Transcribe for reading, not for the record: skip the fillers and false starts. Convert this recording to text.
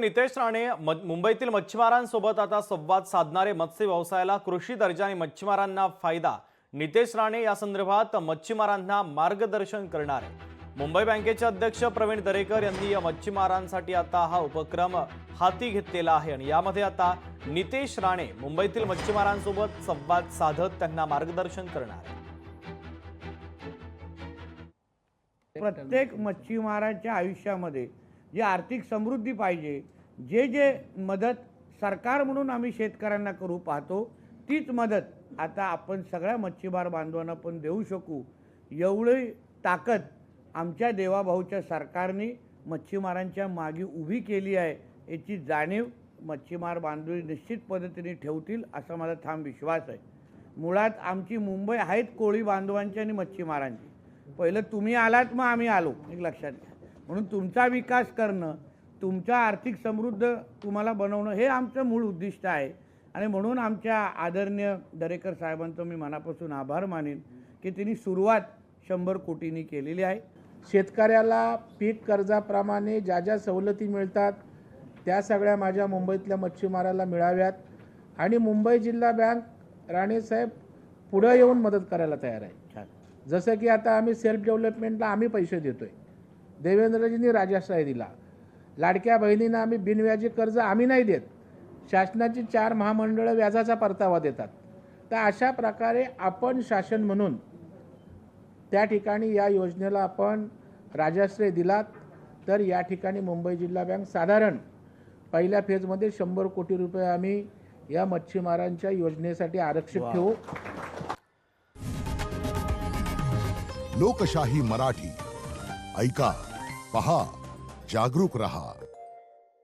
नितेश राणे मुंबईतील मच्छीमारांसोबत आता संवाद साधणारे मत्स्य व्यवसायाला कृषी दर्जा आणि मच्छीमारांना फायदा। नितेश राणे या संदर्भात मच्छीमारांना मार्गदर्शन करणार आहे। मुंबई बँकेचे अध्यक्ष प्रवीण दरेकर यांनी या मच्छीमारांसाठी आता हा उपक्रम हाती घेतलेला आहे आणि यामध्ये आता नितेश राणे मुंबईतील मच्छीमारांसोबत संवाद साधत त्यांना मार्गदर्शन करणार आहे। प्रत्येक मच्छीमाराच्या आयुष्यामध्ये जी आर्थिक समृद्धी पाहिजे, जे मदत सरकार म्हणून आम्ही शेतकऱ्यांना करू पाहतो, तीच मदत आता आपण सगळ्या मच्छीमार बांधवांना पण देऊ शकू, एवढी ताकद आमच्या देवाभाऊच्या सरकारने मच्छीमारांच्या मागे उभी केली आहे। याची जाणीव मच्छीमार बांधव निश्चित पद्धतीने ठेवतील असा माझा ठाम विश्वास आहे। मुळात आमची मुंबई आहेत कोळी बांधवांची आणि मच्छीमारांची। पहिलं तुम्ही आलात मग आम्ही आलो, एक लक्षात घ्या। म्हणून तुमचा विकास करणं, तुमचा आर्थिक समृद्ध तुम्हाला बनवणं हे आमचं मूळ उद्दिष्ट आहे। आणि म्हणून आमच्या आदरणीय दरेकर साहेबांचं मी मनापासून आभार मानेन की त्यांनी सुरुवात 100 कोटींनी केलेली आहे। शेतकऱ्याला पीक कर्जाप्रमाणे ज्या ज्या सवलती मिळतात त्या सगळ्या माझ्या मुंबईतल्या मच्छीमाराला मिळाव्यात आणि मुंबई जिल्हा बँक राणेसाहेब पुढे येऊन मदत करायला तयार आहे। जसं की आता आम्ही सेल्फ डेव्हलपमेंटला आम्ही पैसे देतोय, देवेंद्रजींनी राजाश्रय दिला, लाडक्या बहिणींना आम्ही बिनव्याजी कर्ज आम्ही नाही देत, शासनाची 4 महामंडळं व्याजाचा परतावा देतात। तर अशा प्रकारे आपण शासन म्हणून त्या ठिकाणी या योजनेला आपण राजाश्रय दिलात तर या ठिकाणी मुंबई जिल्हा बँक साधारण पहिल्या फेजमध्ये 100 कोटी रुपये आम्ही या मच्छीमारांच्या योजनेसाठी आरक्षित ठेवू। लोकशाही मराठी ऐका, पहा, जागरूक रहा।